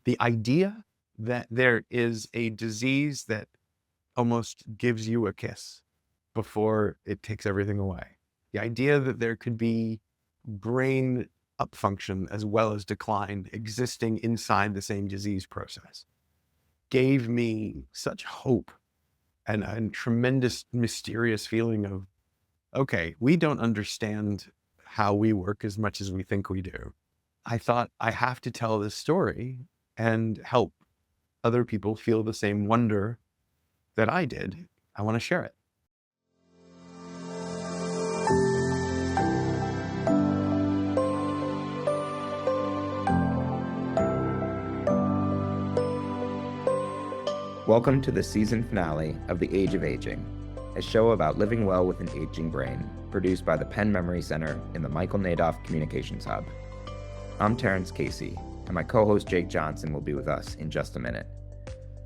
The idea that there is a disease that almost gives you a kiss before it takes everything away. The idea that there could be brain upfunction as well as decline existing inside the same disease process gave me such hope and a tremendous mysterious feeling of, okay, we don't understand how we work as much as we think we do. I thought I have to tell this story and help other people feel the same wonder that I did. I want to share it. Welcome to the season finale of The Age of Aging, a show about living well with an aging brain, produced by the Penn Memory Center in the Michael Nadoff Communications Hub. I'm Terrence Casey, and my co-host Jake Johnson will be with us in just a minute.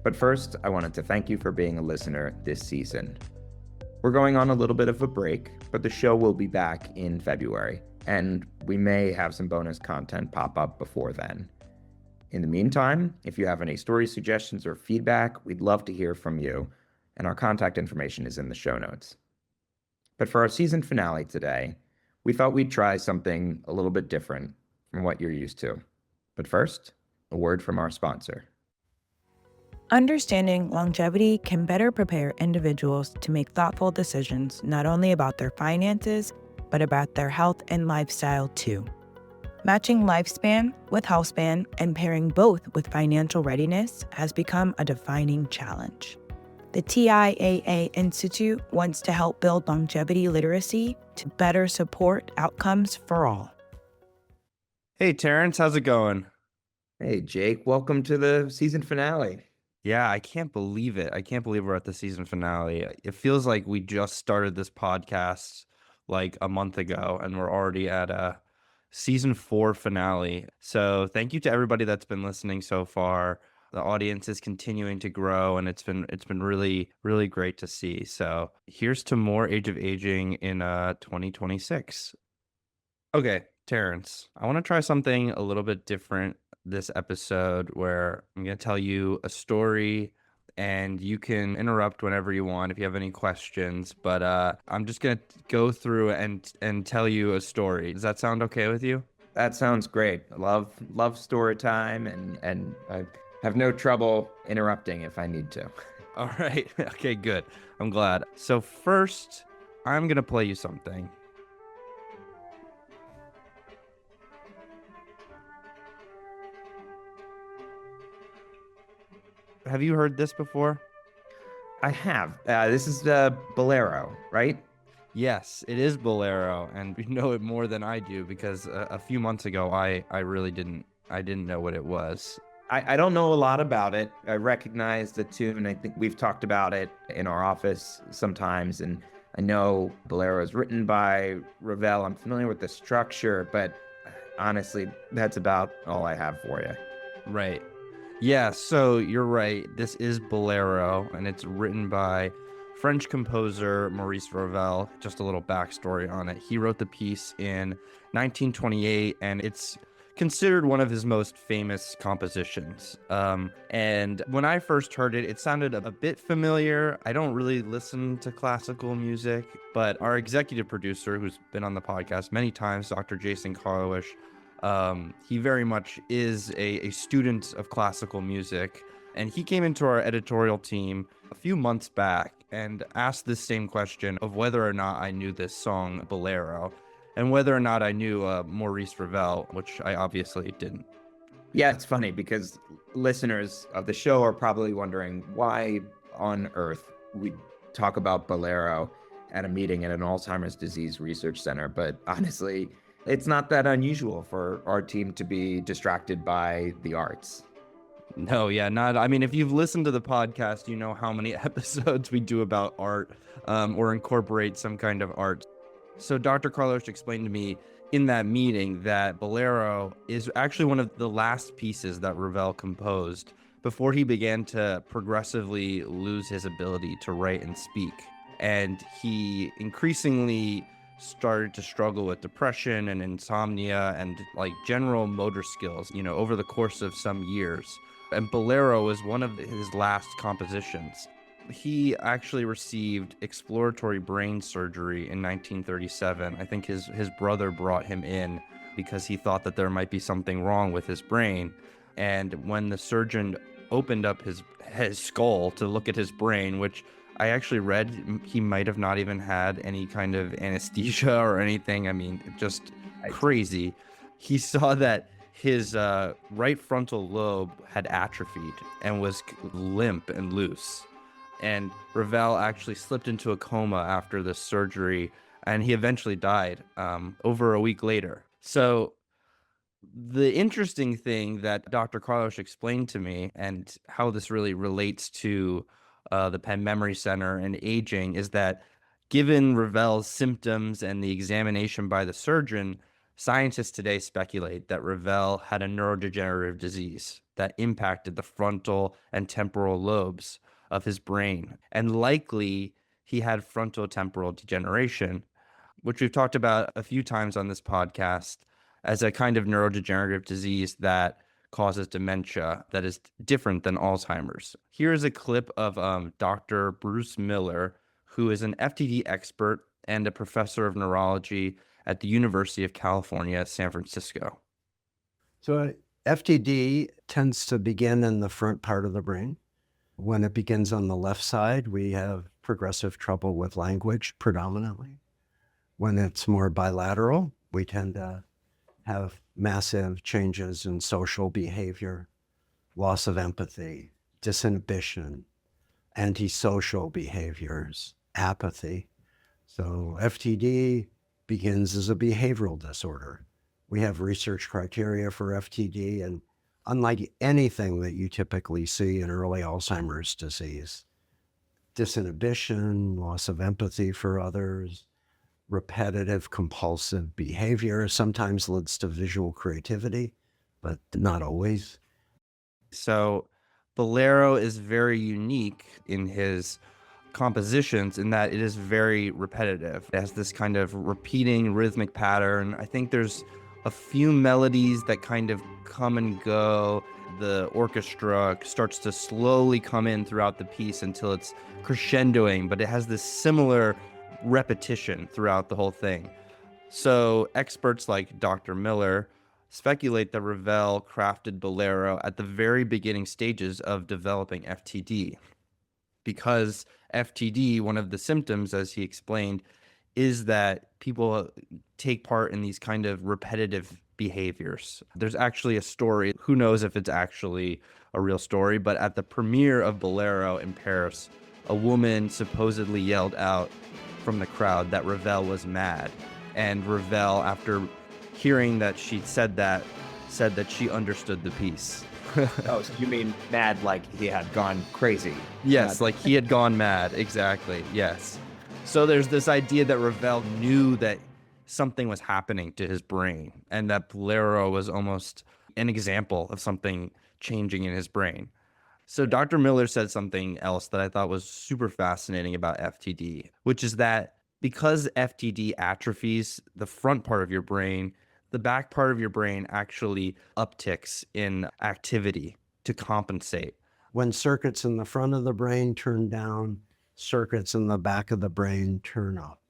But first, I wanted to thank you for being a listener this season. We're going on a little bit of a break, but the show will be back in February, and we may have some bonus content pop up before then. In the meantime, if you have any story suggestions or feedback, we'd love to hear from you, and our contact information is in the show notes. But for our season finale today, we thought we'd try something a little bit different from what you're used to. But first, a word from our sponsor. Understanding longevity can better prepare individuals to make thoughtful decisions not only about their finances, but about their health and lifestyle too. Matching lifespan with healthspan and pairing both with financial readiness has become a defining challenge. The TIAA Institute wants to help build longevity literacy to better support outcomes for all. Hey, Terrence, how's it going? Hey, Jake, welcome to the season finale. Yeah, I can't believe it. I can't believe we're at the season finale. It feels like we just started this podcast like a month ago, and we're already at a season 4 finale. So thank you to everybody that's been listening so far. The audience is continuing to grow, and it's been really, really great to see. So here's to more Age of Aging in 2026. Okay, Terrence, I want to try something a little bit different this episode, where I'm going to tell you a story and you can interrupt whenever you want if you have any questions, but I'm just going to go through and tell you a story. Does that sound okay with you? That sounds great. I love story time, and I have no trouble interrupting if I need to. All right. Okay, good. I'm glad. So first, I'm going to play you something. Have you heard this before? I have. This is Bolero, right? Yes, it is Bolero, and you know it more than I do because a few months ago I really didn't know what it was. I don't know a lot about it. I recognize the tune. I think we've talked about it in our office sometimes, and I know Bolero is written by Ravel. I'm familiar with the structure, but honestly, that's about all I have for you. Right. Yeah, so you're right. This is Bolero, and it's written by French composer Maurice Ravel. Just a little backstory on it. He wrote the piece in 1928, and it's considered one of his most famous compositions. And when I first heard it, it sounded a bit familiar. I don't really listen to classical music, but our executive producer, who's been on the podcast many times, Dr. Jason Karlowish, he very much is a student of classical music, and he came into our editorial team a few months back and asked this same question of whether or not I knew this song Bolero, and whether or not I knew Maurice Ravel, which I obviously didn't. Yeah, it's funny because listeners of the show are probably wondering why on earth we talk about Bolero at a meeting at an Alzheimer's disease research center, but honestly, it's not that unusual for our team to be distracted by the arts. No, yeah, not. I mean, if you've listened to the podcast, you know how many episodes we do about art or incorporate some kind of art. So Dr. Karlowish explained to me in that meeting that Bolero is actually one of the last pieces that Ravel composed before he began to progressively lose his ability to write and speak. And he increasingly started to struggle with depression and insomnia and like general motor skills, over the course of some years. And Bolero was one of his last compositions. He actually received exploratory brain surgery in 1937. I think his brother brought him in because he thought that there might be something wrong with his brain. And when the surgeon opened up his skull to look at his brain, which I actually read he might have not even had any kind of anesthesia or anything. I mean, just crazy. He saw that his right frontal lobe had atrophied and was limp and loose. And Ravel actually slipped into a coma after the surgery, and he eventually died over a week later. So the interesting thing that Dr. Carlos explained to me and how this really relates to the Penn Memory Center and aging is that given Ravel's symptoms and the examination by the surgeon, scientists today speculate that Ravel had a neurodegenerative disease that impacted the frontal and temporal lobes of his brain, and likely he had frontotemporal degeneration, which we've talked about a few times on this podcast as a kind of neurodegenerative disease that causes dementia that is different than Alzheimer's. Here is a clip of Dr. Bruce Miller, who is an FTD expert and a professor of neurology at the University of California, San Francisco. So FTD tends to begin in the front part of the brain. When it begins on the left side, we have progressive trouble with language predominantly. When it's more bilateral, we tend to have massive changes in social behavior, loss of empathy, disinhibition, antisocial behaviors, apathy. So FTD begins as a behavioral disorder. We have research criteria for FTD, and unlike anything that you typically see in early Alzheimer's disease, disinhibition, loss of empathy for others, repetitive compulsive behavior sometimes leads to visual creativity, but not always. So Bolero is very unique in his compositions in that it is very repetitive. It has this kind of repeating rhythmic pattern. I think there's a few melodies that kind of come and go. The orchestra starts to slowly come in throughout the piece until it's crescendoing, but it has this similar repetition throughout the whole thing. So experts like Dr. Miller speculate that Ravel crafted Bolero at the very beginning stages of developing FTD, because FTD, one of the symptoms, as he explained, is that people take part in these kind of repetitive behaviors. There's actually a story, who knows if it's actually a real story, but at the premiere of Bolero in Paris, a woman supposedly yelled out from the crowd that Ravel was mad. And Ravel, after hearing that she said that she understood the piece. Oh, so you mean mad like he had gone crazy? Yes, like he had gone mad. Exactly. Yes. So there's this idea that Ravel knew that something was happening to his brain, and that Bolero was almost an example of something changing in his brain. So Dr. Miller said something else that I thought was super fascinating about FTD, which is that because FTD atrophies the front part of your brain, the back part of your brain actually upticks in activity to compensate. When circuits in the front of the brain turn down, circuits in the back of the brain turn up.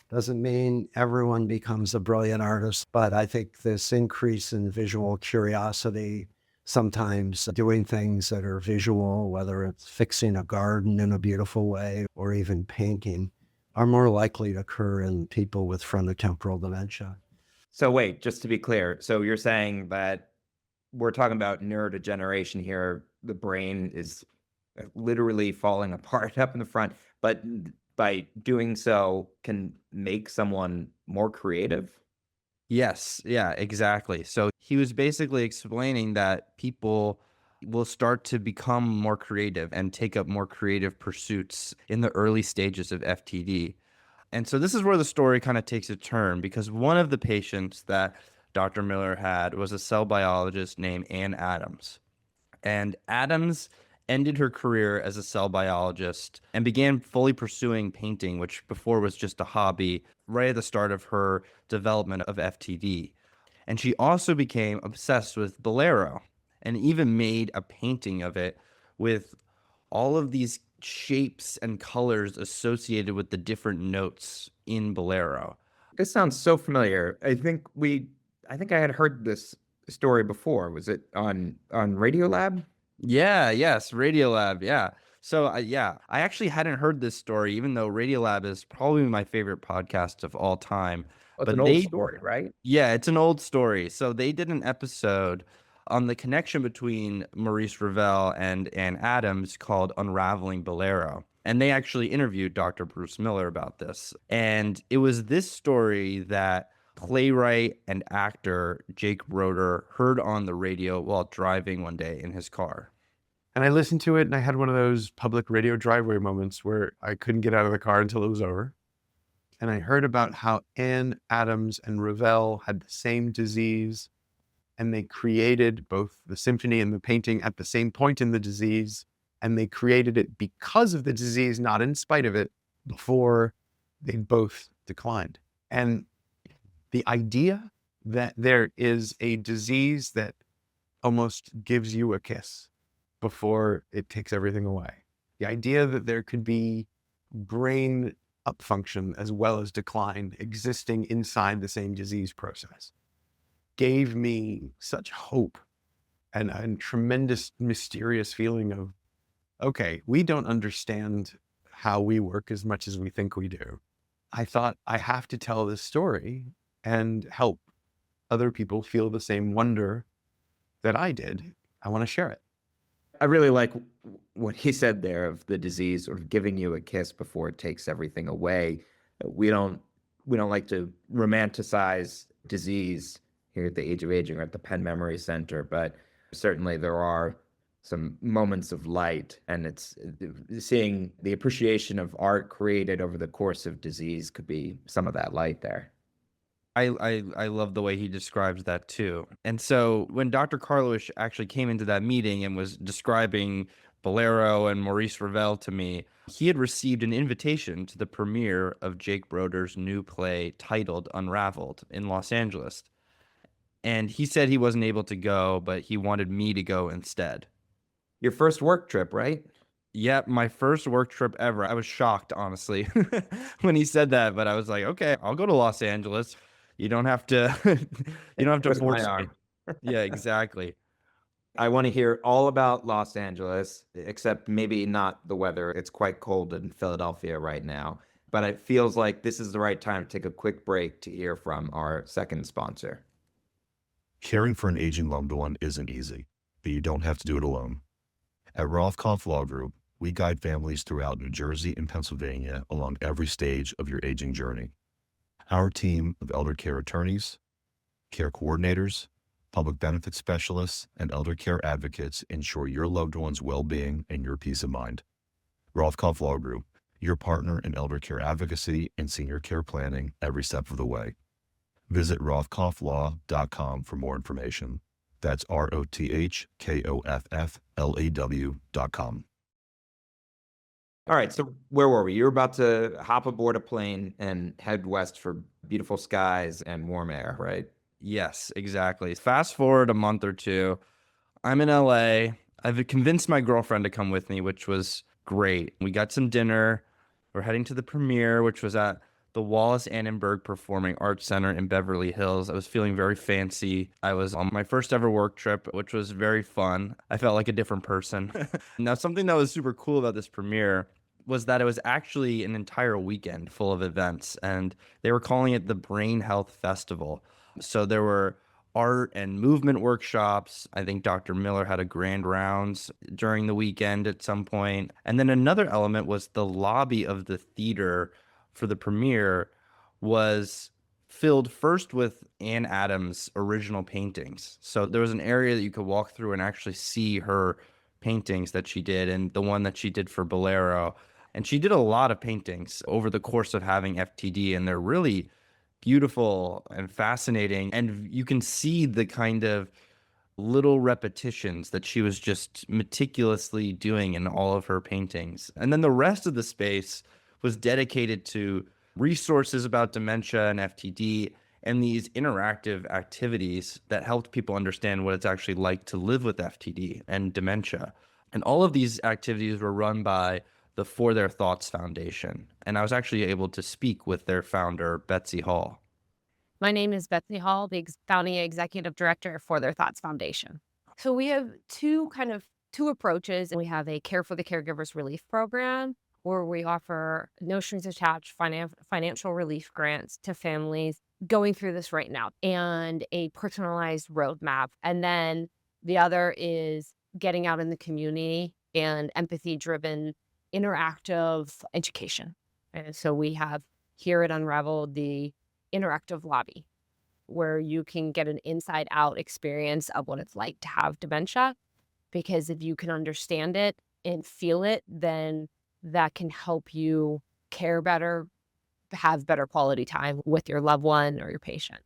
Doesn't mean everyone becomes a brilliant artist, but I think this increase in visual curiosity, sometimes doing things that are visual, whether it's fixing a garden in a beautiful way or even painting, are more likely to occur in people with frontotemporal dementia. So wait, just to be clear, so you're saying that we're talking about neurodegeneration here. The brain is literally falling apart up in the front, but by doing so can make someone more creative? Yes, yeah, exactly. So he was basically explaining that people will start to become more creative and take up more creative pursuits in the early stages of FTD. And so this is where the story kind of takes a turn, because one of the patients that Dr. Miller had was a cell biologist named Ann Adams. And Adams ended her career as a cell biologist, and began fully pursuing painting, which before was just a hobby, right at the start of her development of FTD. And she also became obsessed with Bolero and even made a painting of it with all of these shapes and colors associated with the different notes in Bolero. This sounds so familiar. I think I had heard this story before. Was it on Radiolab? Yeah, yes, Radiolab, yeah. So, yeah, I actually hadn't heard this story, even though Radiolab is probably my favorite podcast of all time. Oh, it's But an old they, story, right? yeah, it's an old story. So they did an episode on the connection between Maurice Ravel and Anne Adams called Unraveling Bolero. And they actually interviewed Dr. Bruce Miller about this. And it was this story that playwright and actor Jake Broder heard on the radio while driving one day in his car. And I listened to it, and I had one of those public radio driveway moments where I couldn't get out of the car until it was over. And I heard about how Anne Adams and Ravel had the same disease, and they created both the symphony and the painting at the same point in the disease. And they created it because of the disease, not in spite of it, before they both declined. And the idea that there is a disease that almost gives you a kiss before it takes everything away. The idea that there could be brain upfunction as well as decline existing inside the same disease process gave me such hope and a tremendous mysterious feeling of, okay, we don't understand how we work as much as we think we do. I thought, I have to tell this story and help other people feel the same wonder that I did. I want to share it. I really like what he said there of the disease sort of giving you a kiss before it takes everything away. We don't like to romanticize disease here at the Age of Aging or at the Penn Memory Center, but certainly there are some moments of light, and it's seeing the appreciation of art created over the course of disease could be some of that light there. I love the way he describes that too. And so when Dr. Karlowish actually came into that meeting and was describing Bolero and Maurice Ravel to me, he had received an invitation to the premiere of Jake Broder's new play titled Unraveled in Los Angeles. And he said he wasn't able to go, but he wanted me to go instead. Your first work trip, right? Yep, my first work trip ever. I was shocked, honestly, when he said that, but I was like, okay, I'll go to Los Angeles. You don't have to you don't have to Twist my force me. arm. Yeah, exactly. I want to hear all about Los Angeles, except maybe not the weather. It's quite cold in Philadelphia right now, but it feels like this is the right time to take a quick break to hear from our second sponsor. Caring for an aging loved one isn't easy, but you don't have to do it alone. At Rolfkoff Law Group, we guide families throughout New Jersey and Pennsylvania along every stage of your aging journey. Our team of elder care attorneys, care coordinators, public benefit specialists, and elder care advocates ensure your loved one's well-being and your peace of mind. Rolfkoff Law Group, your partner in elder care advocacy and senior care planning every step of the way. Visit rothkofflaw.com for more information. That's ROTHKOFFLAW.com. All right, so where were we? You were about to hop aboard a plane and head west for beautiful skies and warm air, right? Yes, exactly. Fast forward a month or two. I'm in LA. I've convinced my girlfriend to come with me, which was great. We got some dinner. We're heading to the premiere, which was at the Wallace Annenberg Performing Arts Center in Beverly Hills. I was feeling very fancy. I was on my first ever work trip, which was very fun. I felt like a different person. Now, something that was super cool about this premiere was that it was actually an entire weekend full of events, and they were calling it the Brain Health Festival. So there were art and movement workshops. I think Dr. Miller had a grand rounds during the weekend at some point. And then another element was the lobby of the theater for the premiere was filled first with Anne Adams' original paintings. So there was an area that you could walk through and actually see her paintings that she did, and the one that she did for Bolero. And she did a lot of paintings over the course of having FTD, and they're really beautiful and fascinating. And you can see the kind of little repetitions that she was just meticulously doing in all of her paintings. And then the rest of the space was dedicated to resources about dementia and FTD and these interactive activities that helped people understand what it's actually like to live with FTD and dementia. And all of these activities were run by the For Their Thoughts Foundation. And I was actually able to speak with their founder, Betsy Hall. My name is Betsy Hall, the founding executive director for Their Thoughts Foundation. So we have two approaches. We have a Care for the Caregivers Relief Program, where we offer no strings attached financial relief grants to families going through this right now, and a personalized roadmap. And then the other is getting out in the community and empathy-driven interactive education. And so we have here at UnRavelled the interactive lobby, where you can get an inside out experience of what it's like to have dementia. Because if you can understand it and feel it, then that can help you care better, have better quality time with your loved one or your patient.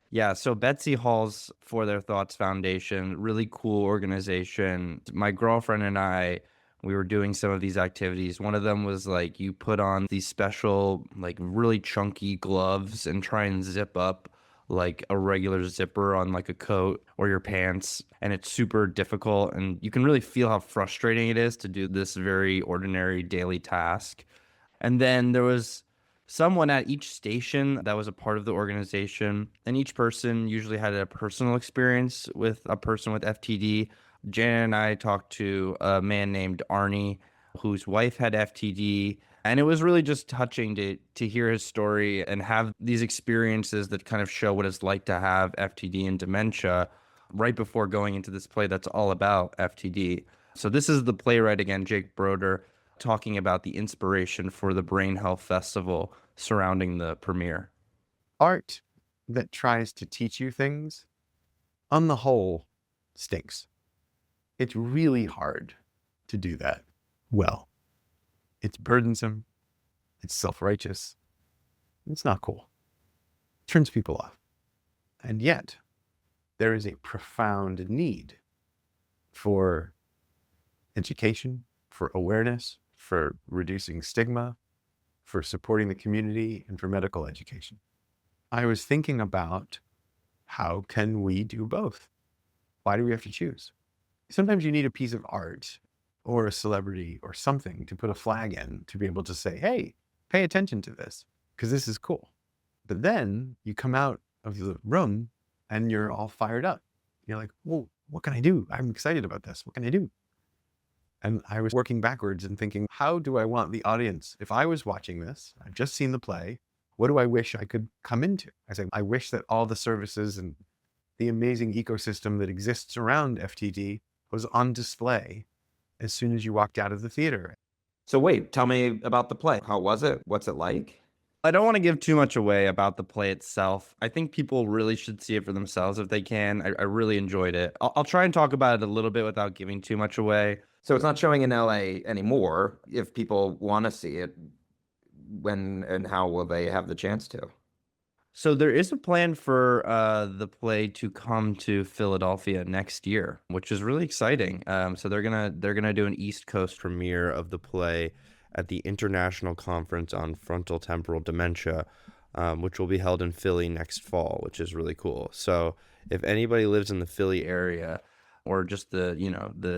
Yeah, so Betsy Hall's For Their Thoughts Foundation, really cool organization. My girlfriend and I, we were doing some of these activities. One of them was like you put on these special, like really chunky gloves and try and zip up like a regular zipper on like a coat or your pants. And it's super difficult. And you can really feel how frustrating it is to do this very ordinary daily task. And then there was someone at each station that was a part of the organization, and each person usually had a personal experience with a person with FTD. Janet and I talked to a man named Arnie, whose wife had FTD, and it was really just touching to hear his story and have these experiences that kind of show what it's like to have FTD and dementia right before going into this play that's all about FTD. So this is the playwright again, Jake Broder, talking about the inspiration for the Brain Health Festival surrounding the premiere. Art that tries to teach you things, on the whole, stinks. It's really hard to do that well. It's burdensome. It's self-righteous. It's not cool. It turns people off. And yet, there is a profound need for education, for awareness, for reducing stigma, for supporting the community, and for medical education. I was thinking about how can we do both? Why do we have to choose? Sometimes you need a piece of art or a celebrity or something to put a flag in to be able to say, hey, pay attention to this because this is cool. But then you come out of the room and you're all fired up. You're like, well, what can I do? I'm excited about this. What can I do? And I was working backwards and thinking, how do I want the audience? If I was watching this, I've just seen the play, what do I wish I could come into? I wish that all the services and the amazing ecosystem that exists around FTD was on display as soon as you walked out of the theater. So wait, tell me about the play. How was it? What's it like? I don't want to give too much away about the play itself. I think people really should see it for themselves if they can. I really enjoyed it. I'll try and talk about it a little bit without giving too much away. So it's not showing in LA anymore. If people want to see it, when and how will they have the chance to? So there is a plan for the play to come to Philadelphia next year, which is really exciting. So they're gonna do an East Coast premiere of the play at the International Conference on Frontotemporal Dementia, which will be held in Philly next fall, which is really cool. So if anybody lives in the Philly area or just the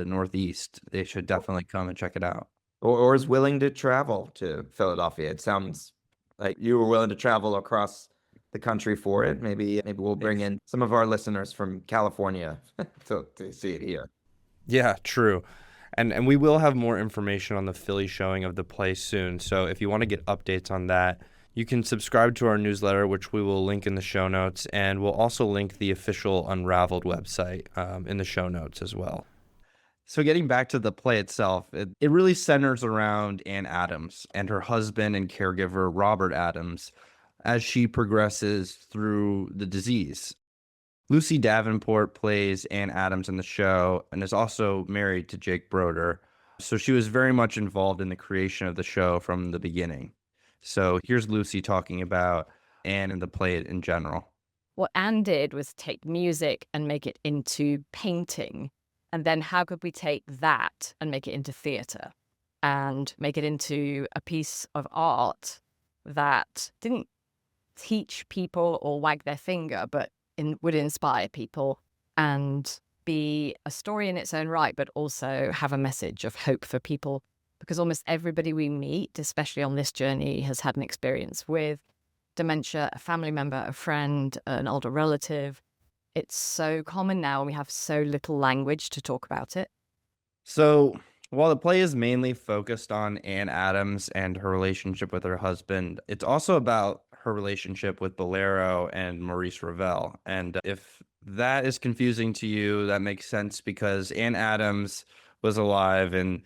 Northeast, they should definitely come and check it out. Or is willing to travel to Philadelphia? It sounds like you were willing to travel across the country for it. Maybe we'll bring in some of our listeners from California to see it here. Yeah, true. And we will have more information on the Philly showing of the play soon. So if you want to get updates on that, you can subscribe to our newsletter, which we will link in the show notes. And we'll also link the official UnRavelled website in the show notes as well. So getting back to the play itself, it really centers around Ann Adams and her husband and caregiver, Robert Adams, as she progresses through the disease. Lucy Davenport plays Ann Adams in the show and is also married to Jake Broder. So she was very much involved in the creation of the show from the beginning. So here's Lucy talking about Ann and the play in general. what Anne did was take music and make it into painting. And then how could we take that and make it into theatre and make it into a piece of art that didn't teach people or wag their finger, but would inspire people and be a story in its own right, but also have a message of hope for people. Because almost everybody we meet, especially on this journey, has had an experience with dementia, a family member, a friend, an older relative. It's so common now, and we have so little language to talk about it. So while the play is mainly focused on Anne Adams and her relationship with her husband, it's also about her relationship with Bolero and Maurice Ravel. And if that is confusing to you, that makes sense, because Anne Adams was alive in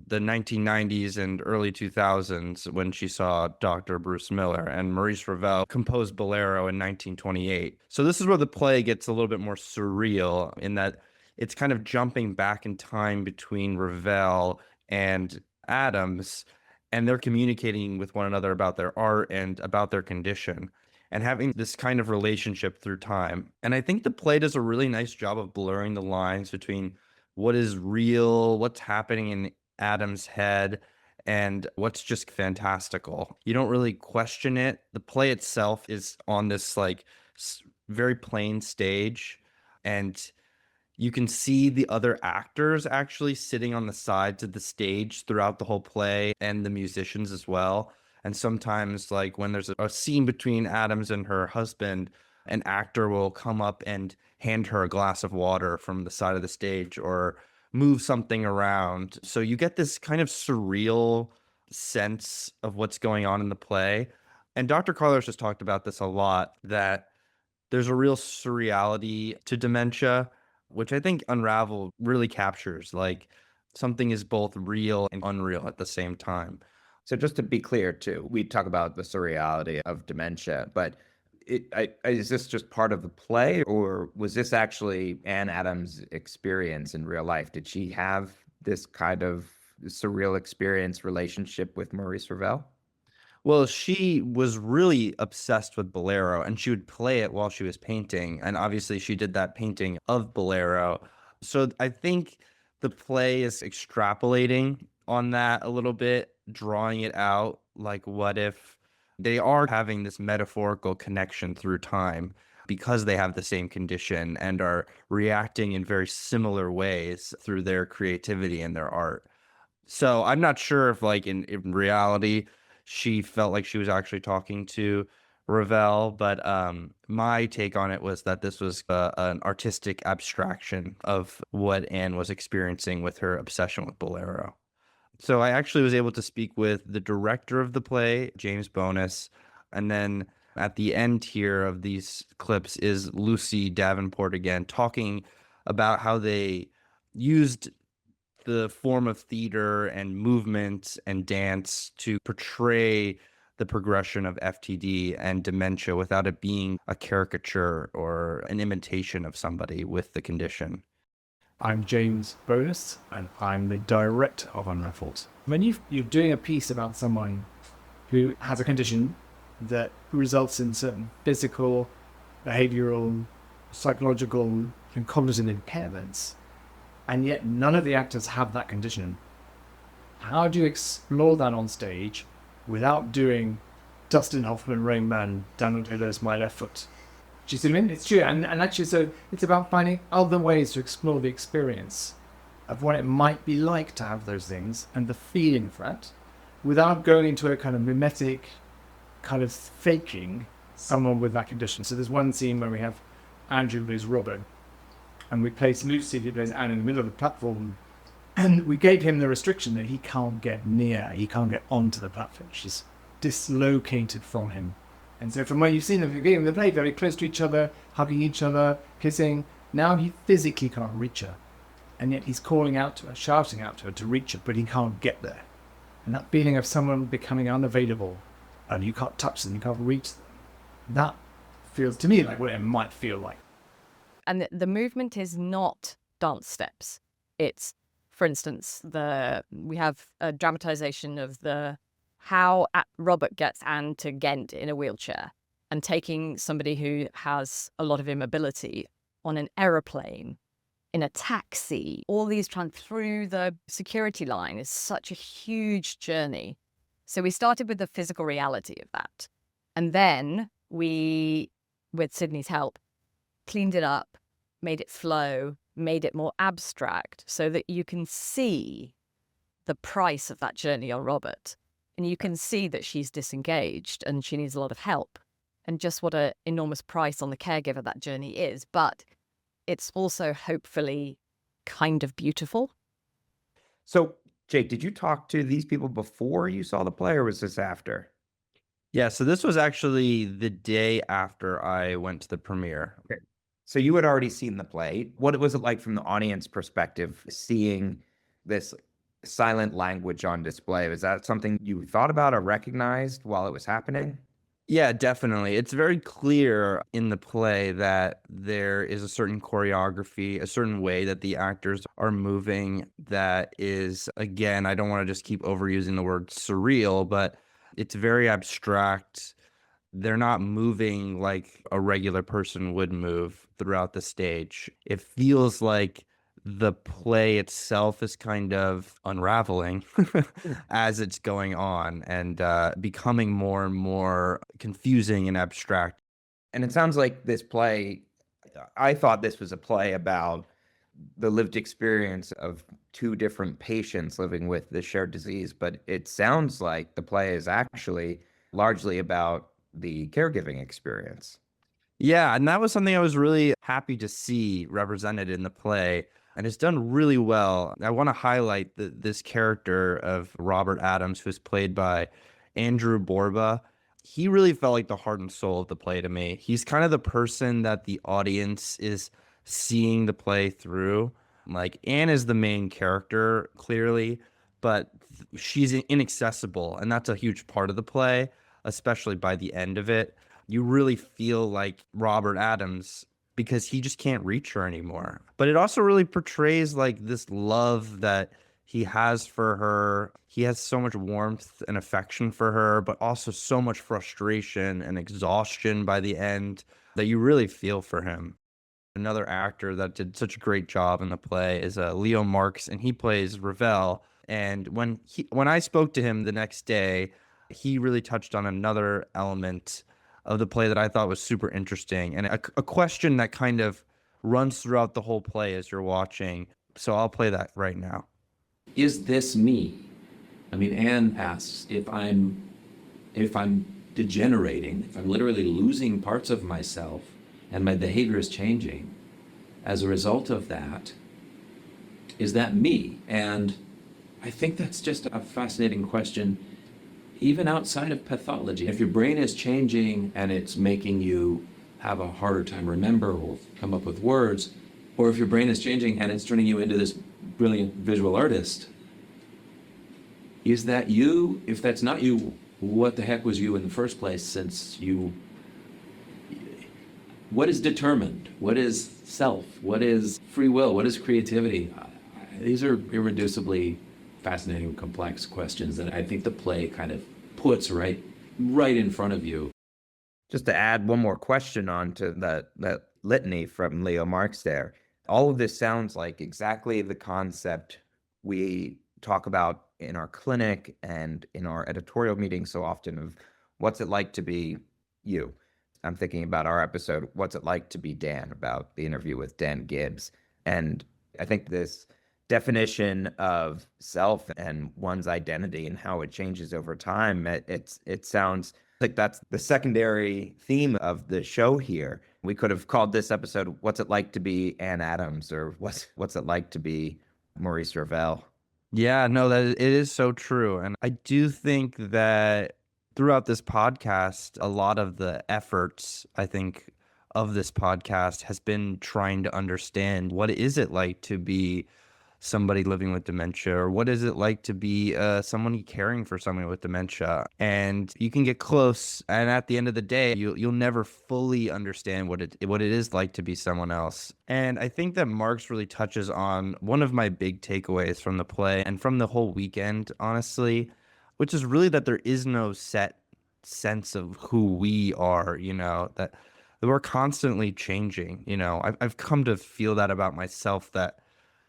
the 1990s and early 2000s when she saw Dr. Bruce Miller, and Maurice Ravel composed Bolero in 1928. So this is where the play gets a little bit more surreal, in that it's kind of jumping back in time between Ravel and Adams, and they're communicating with one another about their art and about their condition, and having this kind of relationship through time. And I think the play does a really nice job of blurring the lines between what is real, what's happening in Adam's head, and what's just fantastical. You don't really question it. The play itself is on this like very plain stage, and you can see the other actors actually sitting on the sides of the stage throughout the whole play, and the musicians as well. And sometimes, like when there's a scene between Adams and her husband, an actor will come up and hand her a glass of water from the side of the stage, or move something around. So you get this kind of surreal sense of what's going on in the play. And Dr. Carlos has talked about this a lot, that there's a real surreality to dementia, which I think UnRavelled really captures. Like, something is both real and unreal at the same time. So just to be clear, too, we talk about the surreality of dementia, but is this just part of the play, or was this actually Anne Adams' experience in real life? Did she have this kind of surreal experience relationship with Maurice Ravel? Well, she was really obsessed with Bolero, and she would play it while she was painting. And obviously, she did that painting of Bolero. So I think the play is extrapolating on that a little bit, drawing it out. Like, what if they are having this metaphorical connection through time because they have the same condition and are reacting in very similar ways through their creativity and their art? So I'm not sure if, like, in reality, she felt like she was actually talking to Ravel, but my take on it was that this was an artistic abstraction of what Anne was experiencing with her obsession with Bolero. So I actually was able to speak with the director of the play, James Bonus, and then at the end here of these clips is Lucy Davenport again, talking about how they used the form of theater and movement and dance to portray the progression of FTD and dementia without it being a caricature or an imitation of somebody with the condition. I'm James Broder, and I'm the director of UnRavelled. When you're doing a piece about someone who has a condition that results in certain physical, behavioral, psychological, and cognitive impairments, and yet none of the actors have that condition, how do you explore that on stage without doing Dustin Hoffman, Rain Man, Daniel Day-Lewis, My Left Foot? Do you see what I mean? It's true. And actually, so it's about finding other ways to explore the experience of what it might be like to have those things and the feeling of that without going into a kind of mimetic kind of faking someone with that condition. So there's one scene where we have Andrew who plays Robert, and we place Lucy who plays Anne in the middle of the platform, and we gave him the restriction that he can't get near, he can't get onto the platform. She's dislocated from him. And so from where you've seen them, they play very close to each other, hugging each other, kissing. Now he physically can't reach her. And yet he's calling out to her, shouting out to her to reach her, but he can't get there. And that feeling of someone becoming unavailable, and you can't touch them, you can't reach them, that feels to me like what it might feel like. And the movement is not dance steps. It's, for instance, we have a dramatization of how Robert gets Anne to Ghent in a wheelchair. and taking somebody who has a lot of immobility on an aeroplane, in a taxi, all these through the security line is such a huge journey. So we started with the physical reality of that. And then we, with Sydney's help, cleaned it up, made it flow, made it more abstract so that you can see the price of that journey on Robert. And you can see that she's disengaged and she needs a lot of help, and just what an enormous price on the caregiver that journey is. But it's also hopefully kind of beautiful. So, Jake, did you talk to these people before you saw the play, or was this after? Yeah, so this was actually the day after I went to the premiere. Okay. So you had already seen the play. What was it like from the audience perspective, seeing this silent language on display? Was that something you thought about or recognized while it was happening? Yeah, definitely. It's very clear in the play that there is a certain choreography, a certain way that the actors are moving that is, again, I don't want to just keep overusing the word surreal, but it's very abstract. They're not moving like a regular person would move throughout the stage. It feels like the play itself is kind of unraveling as it's going on and becoming more and more confusing and abstract. And it sounds like this play, I thought this was a play about the lived experience of two different patients living with the shared disease, but it sounds like the play is actually largely about the caregiving experience. Yeah, and that was something I was really happy to see represented in the play, and it's done really well. I want to highlight this character of Robert Adams, who's played by Andrew Borba. He really felt like the heart and soul of the play to me. He's kind of the person that the audience is seeing the play through. Like, Anne is the main character, clearly, but she's inaccessible, and that's a huge part of the play, especially by the end of it. You really feel like Robert Adams because he just can't reach her anymore. But it also really portrays like this love that he has for her. He has so much warmth and affection for her, but also so much frustration and exhaustion by the end that you really feel for him. Another actor that did such a great job in the play is Leo Marks, and he plays Ravel. And when I spoke to him the next day, he really touched on another element of the play that I thought was super interesting, and a question that kind of runs throughout the whole play as you're watching. So I'll play that right now. Is this me? I mean, Anne asks if I'm degenerating, if I'm literally losing parts of myself and my behavior is changing as a result of that, is that me? And I think that's just a fascinating question, even outside of pathology. If your brain is changing and it's making you have a harder time remember or come up with words, or if your brain is changing and it's turning you into this brilliant visual artist, is that you? If that's not you, what the heck was you in the first place, since you... What is determined? What is self? What is free will? What is creativity? These are irreducibly fascinating, complex questions that I think the play kind of puts right in front of you. Just to add one more question on to that litany from Leo Marx there. All of this sounds like exactly the concept we talk about in our clinic and in our editorial meetings so often of what's it like to be you. I'm thinking about our episode, What's It Like to Be Dan, about the interview with Dan Gibbs. And I think this definition of self and one's identity and how it changes over time, it sounds like that's the secondary theme of the show here. We could have called this episode, What's It Like to Be Anne Adams, or What's It Like to Be Maurice Ravel? Yeah, no, it is so true. And I do think that throughout this podcast, a lot of the efforts, I think, of this podcast has been trying to understand what is it like to be somebody living with dementia, or what is it like to be someone caring for someone with dementia. And you can get close, and at the end of the day, you'll never fully understand what it is like to be someone else. And I think that Marx really touches on one of my big takeaways from the play and from the whole weekend, honestly, which is really that there is no set sense of who we are, that we're constantly changing. I've come to feel that about myself, that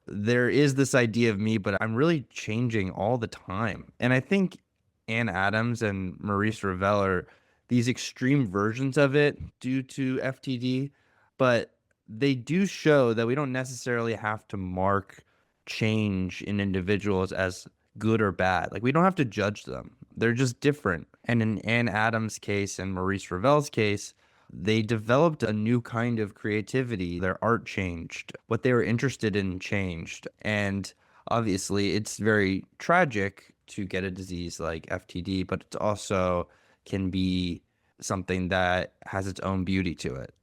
there is this idea of me, but I'm really changing all the time. And I think Anne Adams and Maurice Ravel are these extreme versions of it due to FTD, but they do show that we don't necessarily have to mark change in individuals as good or bad. Like, we don't have to judge them. They're just different. And in Anne Adams' case and Maurice Ravel's case, they developed a new kind of creativity. Their art changed. What they were interested in changed. And obviously, it's very tragic to get a disease like FTD, but it also can be something that has its own beauty to it.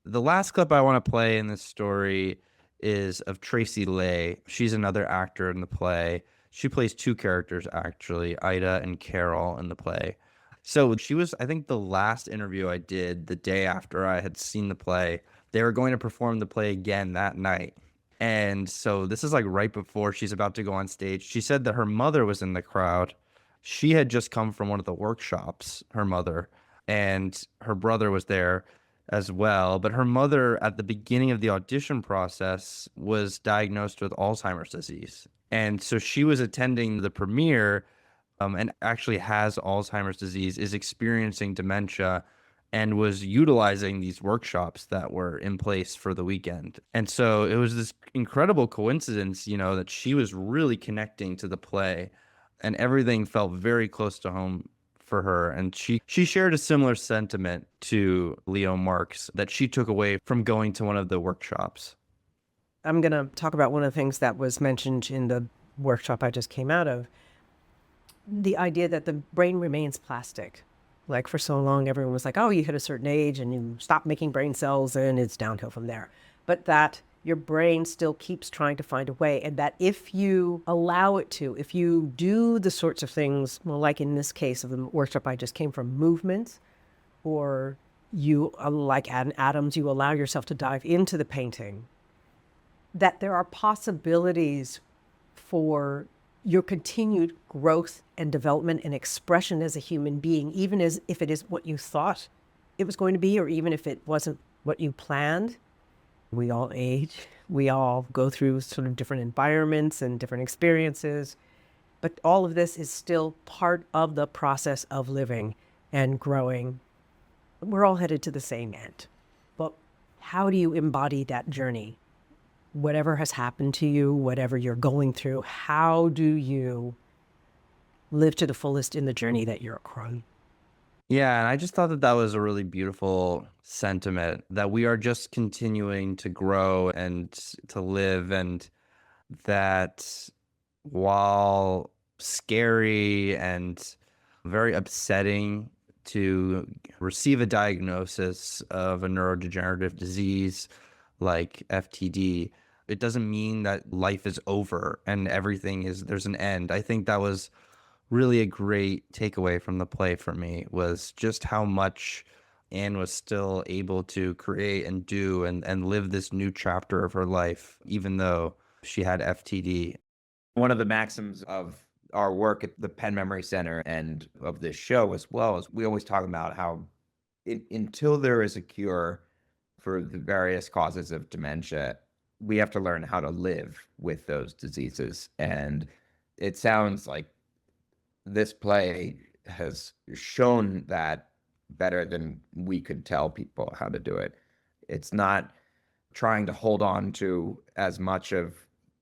The last clip I want to play in this story is of Tracy Lay. She's another actor in the play. She plays two characters, actually, Ida and Carol, in the play. So she was, I think, the last interview I did the day after I had seen the play. They were going to perform the play again that night. And so this is like right before she's about to go on stage. She said that her mother was in the crowd. She had just come from one of the workshops, her mother, and her brother was there as well. But her mother, at the beginning of the audition process, was diagnosed with Alzheimer's disease. And so she was attending the premiere and actually has Alzheimer's disease, is experiencing dementia, and was utilizing these workshops that were in place for the weekend. And so it was this incredible coincidence, that she was really connecting to the play, and everything felt very close to home for her. And she shared a similar sentiment to Leo Marks that she took away from going to one of the workshops. I'm going to talk about one of the things that was mentioned in the workshop I just came out of. The idea that the brain remains plastic. Like, for so long, everyone was like, oh, you hit a certain age and you stop making brain cells and it's downhill from there. But that your brain still keeps trying to find a way. And that if you allow it to, if you do the sorts of things, well, like in this case of the workshop I just came from, movements, or you, like Anne Adams, you allow yourself to dive into the painting, that there are possibilities for your continued growth and development and expression as a human being, even as if it is what you thought it was going to be, or even if it wasn't what you planned. We all age. We all go through sort of different environments and different experiences. But all of this is still part of the process of living and growing. We're all headed to the same end. But how do you embody that journey? Whatever has happened to you, whatever you're going through, how do you live to the fullest in the journey that you're on? Yeah, and I just thought that was a really beautiful sentiment, that we are just continuing to grow and to live, and that while scary and very upsetting to receive a diagnosis of a neurodegenerative disease like FTD, it doesn't mean that life is over and there's an end. I think that was really a great takeaway from the play for me, was just how much Anne was still able to create and do and live this new chapter of her life, even though she had FTD. One of the maxims of our work at the Penn Memory Center and of this show as well is we always talk about how until there is a cure for the various causes of dementia, we have to learn how to live with those diseases. And it sounds like this play has shown that better than we could tell people how to do it. It's not trying to hold on to as much of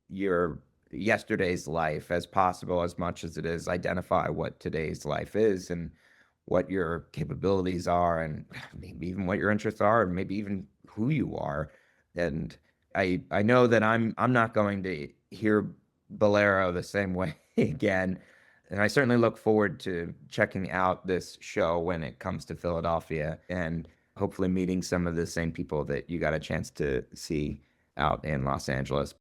your yesterday's life as possible, as much as it is identify what today's life is and what your capabilities are, and maybe even what your interests are, and maybe even who you are. And I know that I'm not going to hear Bolero the same way again. And I certainly look forward to checking out this show when it comes to Philadelphia, and hopefully meeting some of the same people that you got a chance to see out in Los Angeles.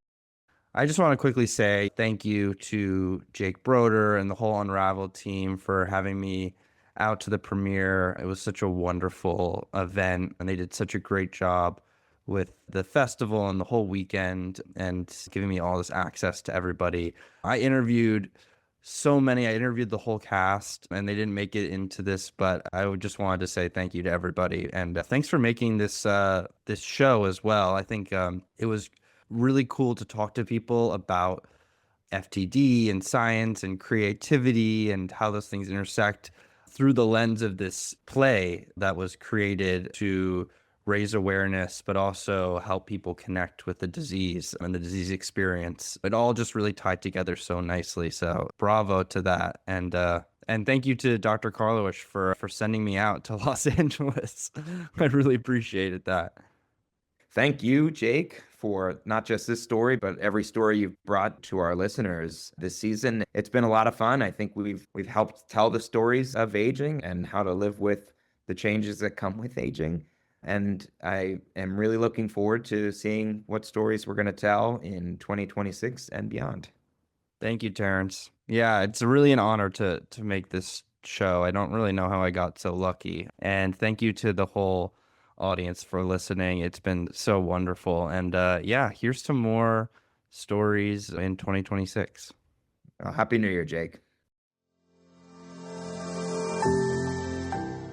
I just want to quickly say thank you to Jake Broder and the whole UnRavelled team for having me out to the premiere. It was such a wonderful event, and they did such a great job with the festival and the whole weekend and giving me all this access to everybody. I interviewed so many. I interviewed the whole cast and they didn't make it into this, but I just wanted to say thank you to everybody. And thanks for making this this show as well. I think it was really cool to talk to people about FTD and science and creativity and how those things intersect through the lens of this play that was created to raise awareness, but also help people connect with the disease and the disease experience. It all just really tied together so nicely. So bravo to that. And thank you to Dr. Karlowish for sending me out to Los Angeles. I really appreciated that. Thank you, Jake, for not just this story, but every story you've brought to our listeners this season. It's been a lot of fun. I think we've helped tell the stories of aging and how to live with the changes that come with aging. And I am really looking forward to seeing what stories we're going to tell in 2026 and beyond. Thank you, Terrence. Yeah, it's really an honor to make this show. I don't really know how I got so lucky. And thank you to the whole audience for listening. It's been so wonderful. And yeah, here's to more stories in 2026. Happy New Year, Jake.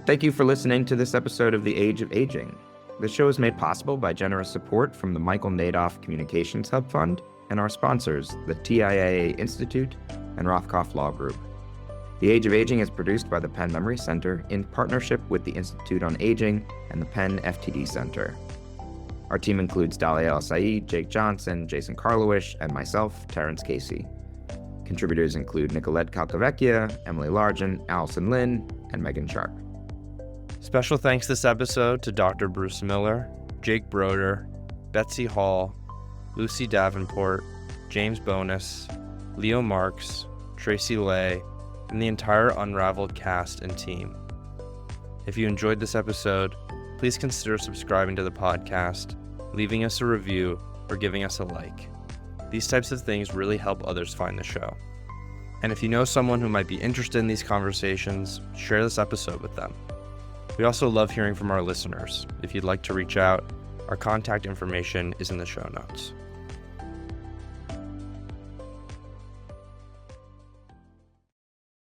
Thank you for listening to this episode of The Age of Aging. The show is made possible by generous support from the Michael Nadoff Communications Hub Fund and our sponsors, the TIAA Institute and Rothkopf Law Group. The Age of Aging is produced by the Penn Memory Center in partnership with the Institute on Aging and the Penn FTD Center. Our team includes Dalia El-Said, Jake Johnson, Jason Karlowish, and myself, Terrence Casey. Contributors include Nicolette Calcavecchia, Emily Largent, Allison Lynn, and Megan Sharp. Special thanks this episode to Dr. Bruce Miller, Jake Broder, Betsy Hall, Lucy Davenport, James Bonus, Leo Marks, Tracy Lay, and the entire UnRavelled cast and team. If you enjoyed this episode, please consider subscribing to the podcast, leaving us a review, or giving us a like. These types of things really help others find the show. And if you know someone who might be interested in these conversations, share this episode with them. We also love hearing from our listeners. If you'd like to reach out, our contact information is in the show notes.